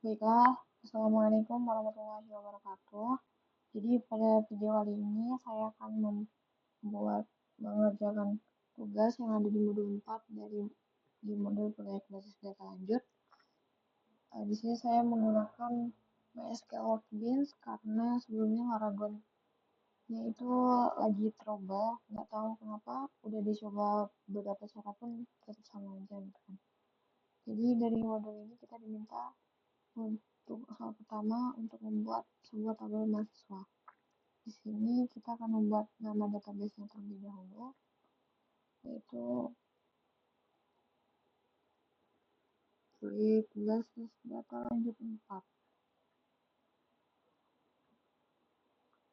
Baiklah, Assalamualaikum warahmatullahi wabarakatuh. Jadi pada video kali ini saya akan mengerjakan tugas yang ada di modul 4 di modul proyek basis data lanjut. Di sini saya menggunakan MySQL Workbench karena sebelumnya Laragon-nya itu lagi trouble, nggak tahu kenapa, udah dicoba beberapa cara pun tetap sama aja gitu kan. Jadi dari modul ini kita diminta untuk hal pertama untuk membuat sebuah tabel mahasiswa. Di sini kita akan membuat nama database yang terlebih dahulu, yaitu proyek basis data lanjut 4.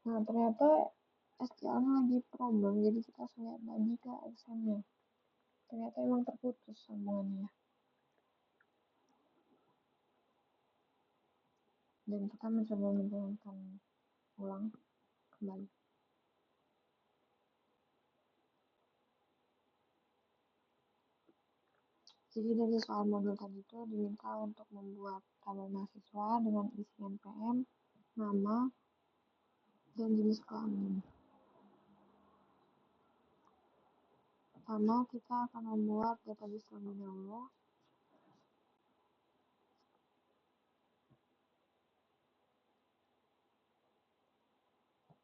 Nah, ternyata SQL-nya lagi problem, jadi kita harus lihat lagi ke XML-nya. Ternyata emang terputus sambungannya. Dan kita mencoba menjalankan ulang kembali. Jadi dari soal modul tadi itu diminta untuk membuat tabel mahasiswa dengan isi NPM, nama, dan jenis kelamin. Pertama, kita akan membuat database terlebih dahulu.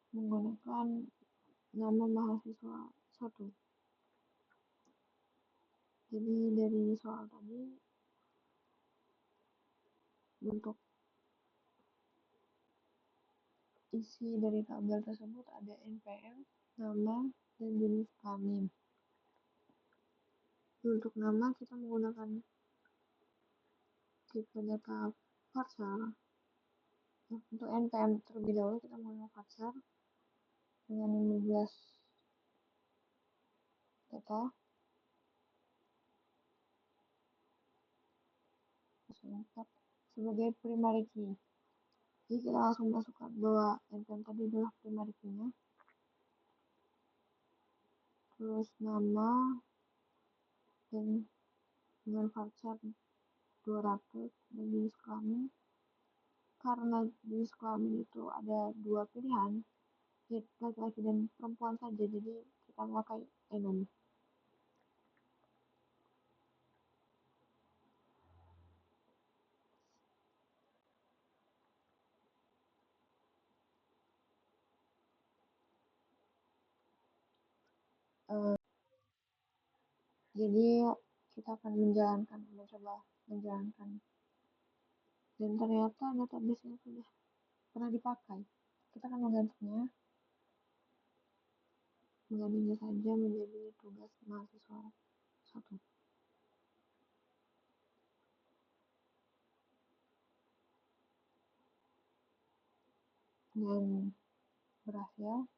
Menggunakan nama mahasiswa 1. Jadi dari soal tadi, bentuk isi dari tabel tersebut ada NPM, nama, dan jenis kelamin. Untuk nama kita menggunakan tipe data varchar. Untuk NPM terlebih dahulu kita menggunakan varchar dengan 15 data. Sebagai primary key. Jadi kita langsung masukkan bahwa NPM tadi adalah primary key-nya. Terus nama dan dengan varchar 200 dan jenis kelamin. Karena jenis kelamin itu ada 2 pilihan, yaitu laki-laki dan perempuan saja, jadi kita memakai enum. Jadi kita akan mencoba menjalankan, dan ternyata database-nya sudah pernah dipakai. Kita akan menggantinya saja menjadi tugas mahasiswa 1. Dan berhasil.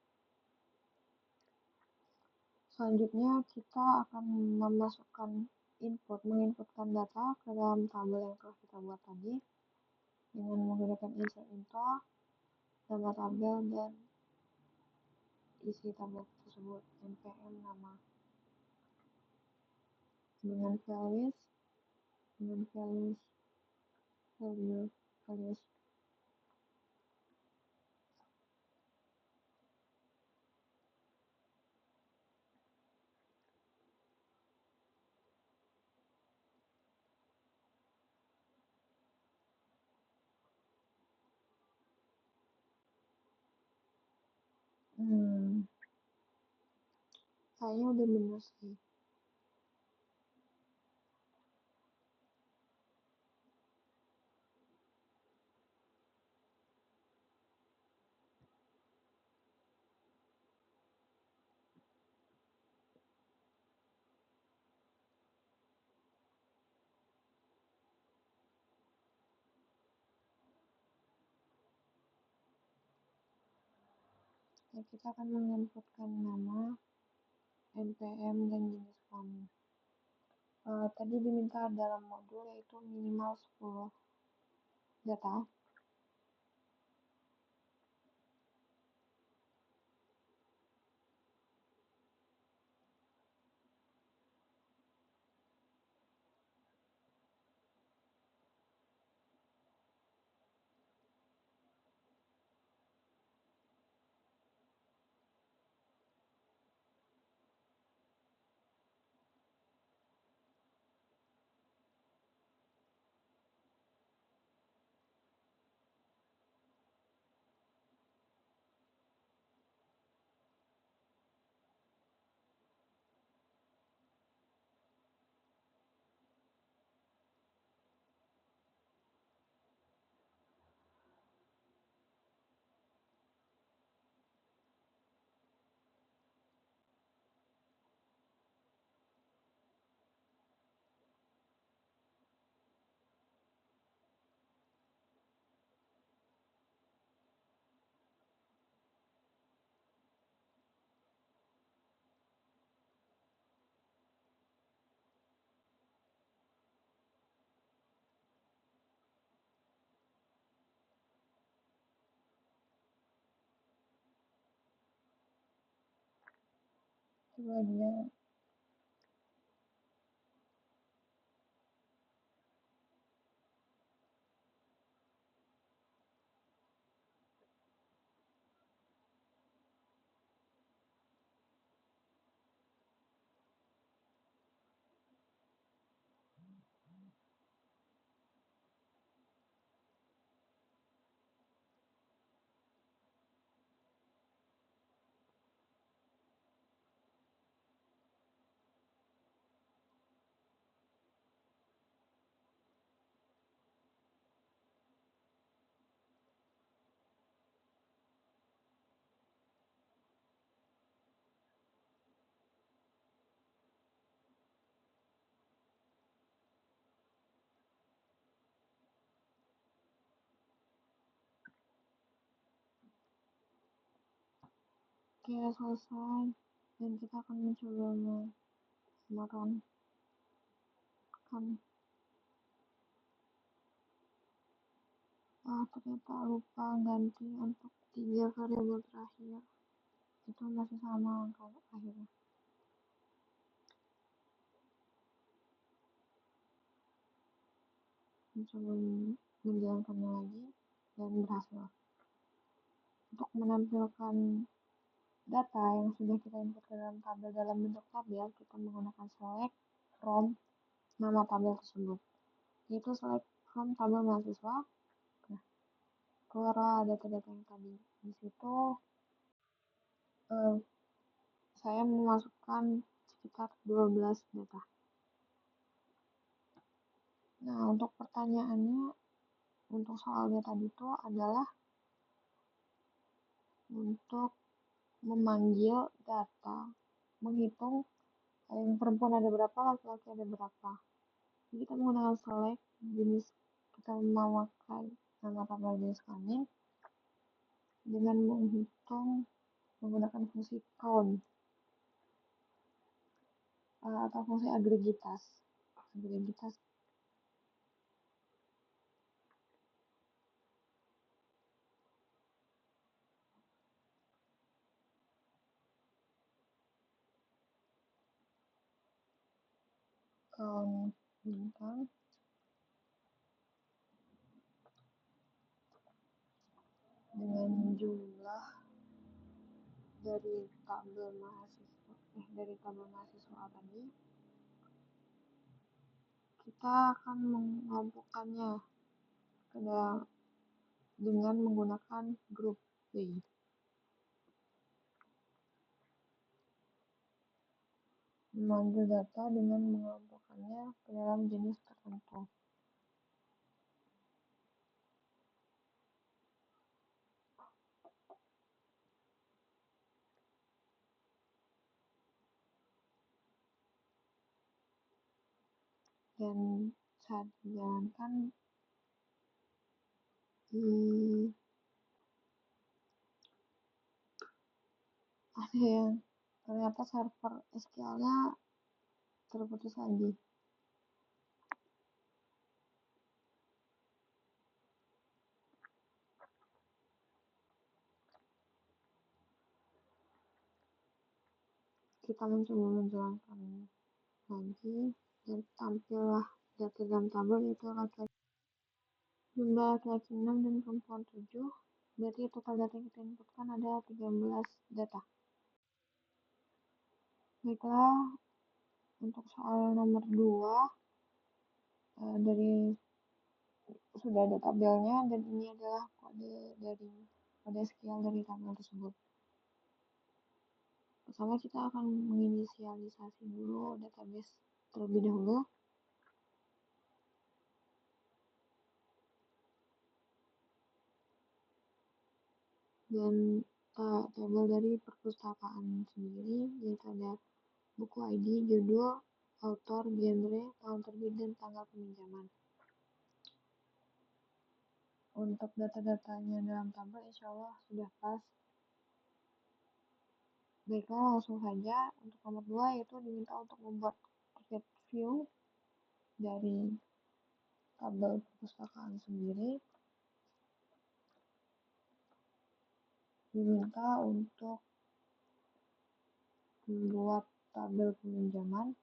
Selanjutnya kita akan menginputkan data ke dalam tabel yang telah kita buat tadi dengan menggunakan insert info, nama tabel, dan isi tabel tersebut, NPM, nama, dengan values values. Kayaknya udah bener sih. Ya, kita akan menginputkan nama, NPM, dan jenis kelamin. Tadi diminta dalam modul yaitu minimal 10 data. selanjutnya. Oke, selesai. Dan kita akan mencoba memerankan. Ternyata lupa ganti untuk 3 variabel terakhir. Itu masih sama angka akhirnya. Mencoba menjalankannya lagi dan berhasil. Untuk menampilkan data yang sudah kita input ke dalam tabel dalam bentuk tabel, kita menggunakan select from nama tabel tersebut. Yaitu select from tabel mahasiswa. Nah, keluar data-data yang tadi. Di situ saya memasukkan sekitar 12 data. Nah, untuk pertanyaannya, untuk soalnya tadi itu adalah untuk memanggil data, menghitung yang perempuan ada berapa, laki-laki ada berapa. Jadi kita menggunakan select, jenis kita memakai nama tabel jenis kelamin dengan menghitung menggunakan fungsi count atau fungsi agregitas. Agregitas count bintang dengan jumlah dari tabel mahasiswa tadi, kita akan mengelompokkannya dengan menggunakan grup B. Memanggil data dengan mengelompokkannya ke dalam jenis tertentu. Dan saat dijalankan ada yang ternyata server SQL-nya terputus lagi. Kita mencoba menjalankan lagi dan tampillah data dalam tabel itu laki-laki jumlah laki-laki 6 dan perempuan 7. Berarti total data yang kita inputkan ada 13 data. Baiklah, untuk soal nomor 2 dari sudah ada tabelnya dan ini adalah kode SQL dari tabel tersebut. Pertama kita akan menginisialisasi dulu database terlebih dahulu. Dan tabel dari perpustakaan sendiri, yaitu ada buku ID, judul, author, genre, tahun terbit, dan tanggal peminjaman. Untuk data-datanya dalam tabel insya Allah sudah pas. Baiklah, langsung saja. Untuk nomor 2 yaitu diminta untuk membuat tiket view dari tabel perpustakaan sendiri. Diminta untuk membuat tabel peminjaman,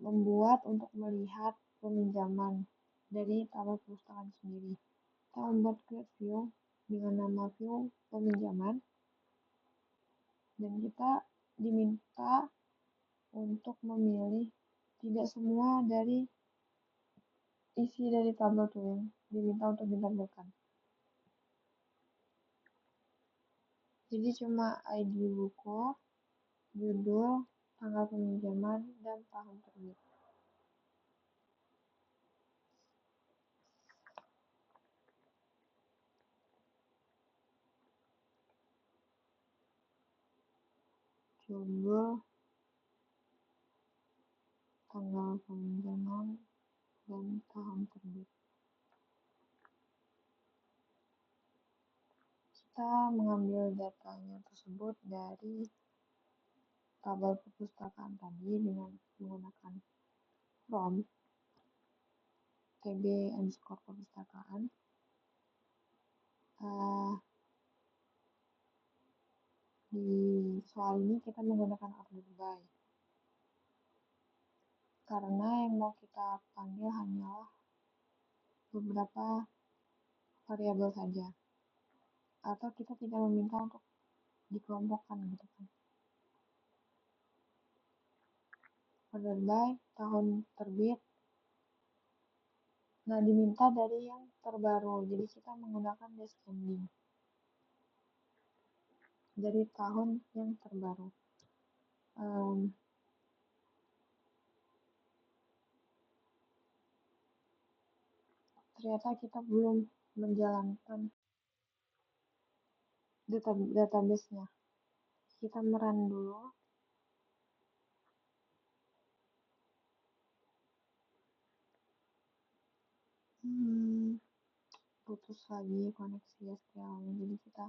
membuat untuk melihat peminjaman dari tabel perpustakaan sendiri. Kita membuat create view dengan nama view peminjaman, dan kita diminta untuk memilih tidak semua dari isi dari tabel itu yang diminta untuk ditampilkan. Jadi cuma ID buku, judul, tanggal peminjaman, dan tahun terbit. Judul, tanggal peminjaman, dan tahun terbit. Kita mengambil datanya tersebut dari tabel perpustakaan tadi dengan menggunakan from tb_perpustakaan. Di soal ini kita menggunakan order by, karena yang mau kita panggil hanyalah beberapa variabel saja, atau kita tidak meminta untuk dikelompokkan gitu kan. Order by, tahun terbit, nah diminta dari yang terbaru, jadi kita menggunakan descending dari tahun yang terbaru. Ternyata kita belum menjalankan database-nya. Kita merun dulu. Putus lagi koneksi SQL-nya, jadi kita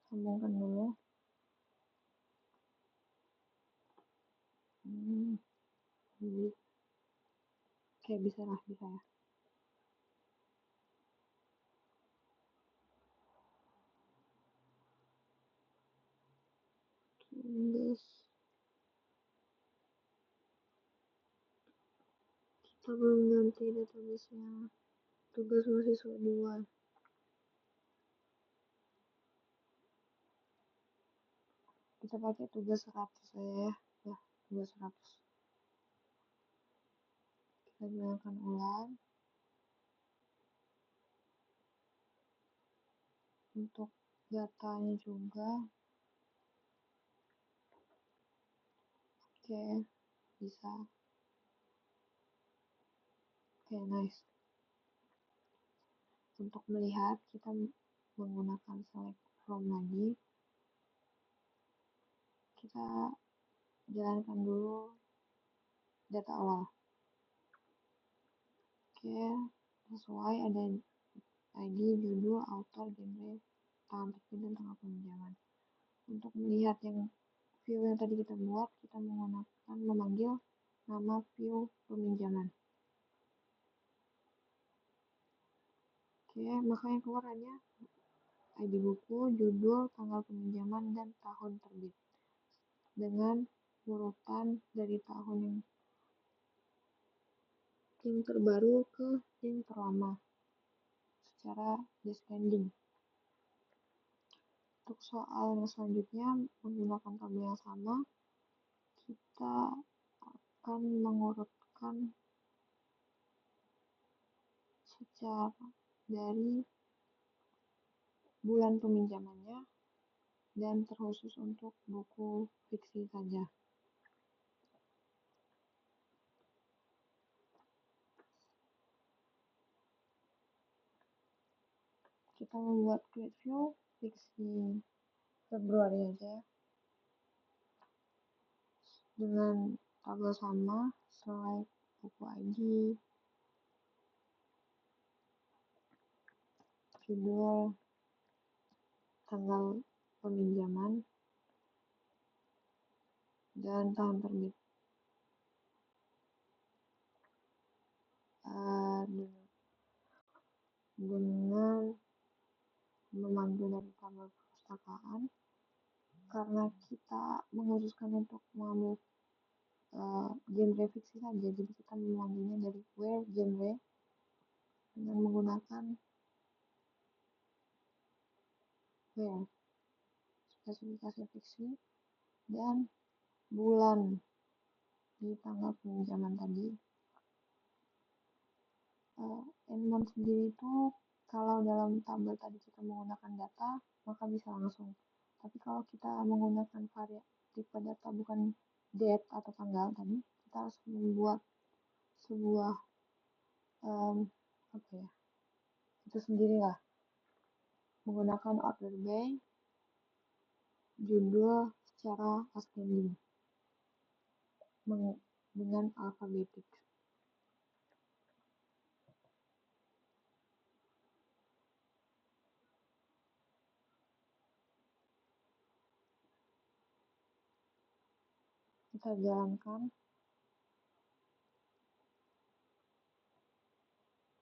sambungkan dulu. Jadi oke, bisa ya. Tugas, kita belum ganti database-nya. Tugas mahasiswa 2. Kita pakai tugas 100 ya. Ya, tugas 100. Kita jalankan ulang. Untuk datanya juga. Oke, bisa. Oke, nice. Untuk melihat, kita menggunakan select from lagi. Kita jalankan dulu data awal. Oke, sesuai ada ID, judul, author, genre, tanggal terbit, dan tanggal peminjaman. Untuk melihat yang view yang tadi kita buat, kita memanggil nama view peminjaman. Oke, maka yang keluar hanya ID buku, judul, tanggal peminjaman, dan tahun terbit, dengan urutan dari tahun yang terbaru ke yang terlama secara descending. Untuk soal yang selanjutnya menggunakan tabel yang sama, kita akan mengurutkan secara dari bulan peminjamannya dan terkhusus untuk buku fiksi saja. Kita membuat create view fiksi Februari aja dengan tabel sama, select buku ID, judul, tanggal peminjaman, dan tahun terbit. Dengan memanggil dari tabel perpustakaan, karena kita menguruskan untuk mengambil genre fiksi saja, jadi kita mengambilnya dari where genre dengan menggunakan where spesifikasi fiksi dan bulan di tanggal peminjaman tadi. Endmon sendiri itu kalau dalam tabel tadi kita menggunakan data maka bisa langsung, tapi kalau kita menggunakan tipe data bukan date atau tanggal tadi, kita harus membuat sebuah apa ya, itu sendirilah, menggunakan order by judul secara ascending dengan alfabetik. Kita jalankan.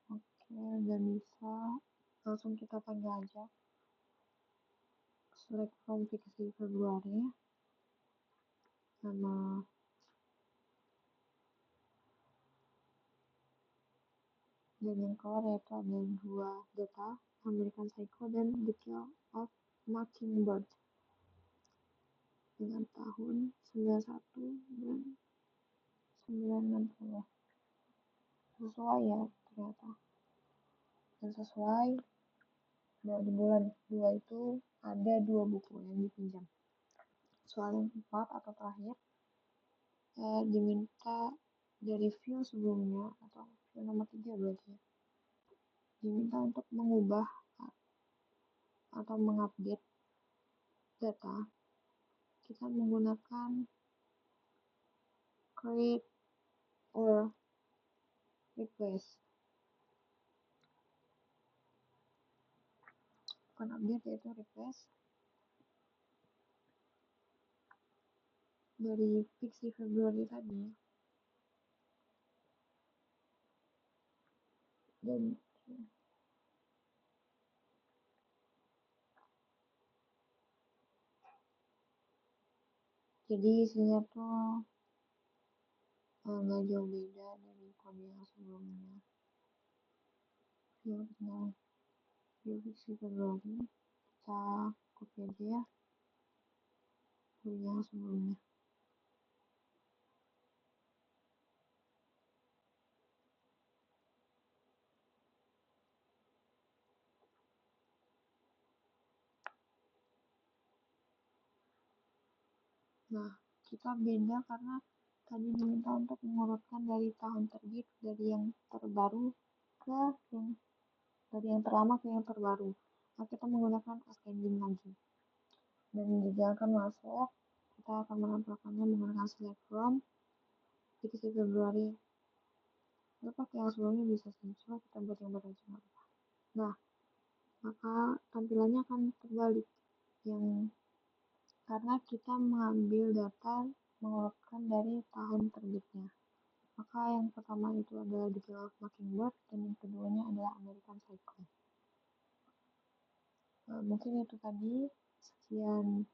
Oke, udah bisa, langsung kita panggil aja select from fiksi Februari, nama dan yang keluar yaitu ada dua data, American Psycho dan The Kill of Mockingbird dengan tahun 91 dan 960. Sesuai ya ternyata, dan sesuai bahwa di bulan 2 itu ada 2 buku yang dipinjam. Soal yang 4 atau terakhir diminta dari review sebelumnya atau review nomor 3 berarti ya, diminta untuk mengubah atau mengupdate data. Kita menggunakan create or replace, bukan update yaitu replace, dari fiksi Februari tadi. Dan jadi isinya tuh nggak jauh beda dari kode yang sebelumnya. Ya, tinggal view fiksi Februari, kita copy aja ya kode yang sebelumnya. Nah, kita beda karena tadi diminta untuk mengurutkan dari tahun terbit dari yang terbaru ke yang dari yang terlama ke yang terbaru. Nah, kita menggunakan ascending lagi. Dan jika akan masuk, kita akan menampilkannya menggunakan select from fiksi Februari. Nggak pakai yang sebelumnya bisa sih, cuma kita buat yang baru aja. Nah, maka tampilannya akan terbalik yang karena kita mengambil data mengurutkan dari tahun terbitnya. Maka yang pertama itu adalah The Kill of Mockingbird dan yang keduanya adalah American Psycho. Mungkin itu tadi, sekian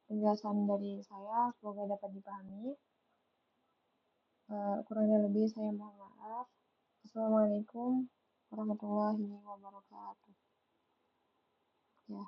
penjelasan dari saya, semoga dapat dipahami. Kurangnya lebih saya mohon maaf. Assalamualaikum warahmatullahi wabarakatuh. Ya.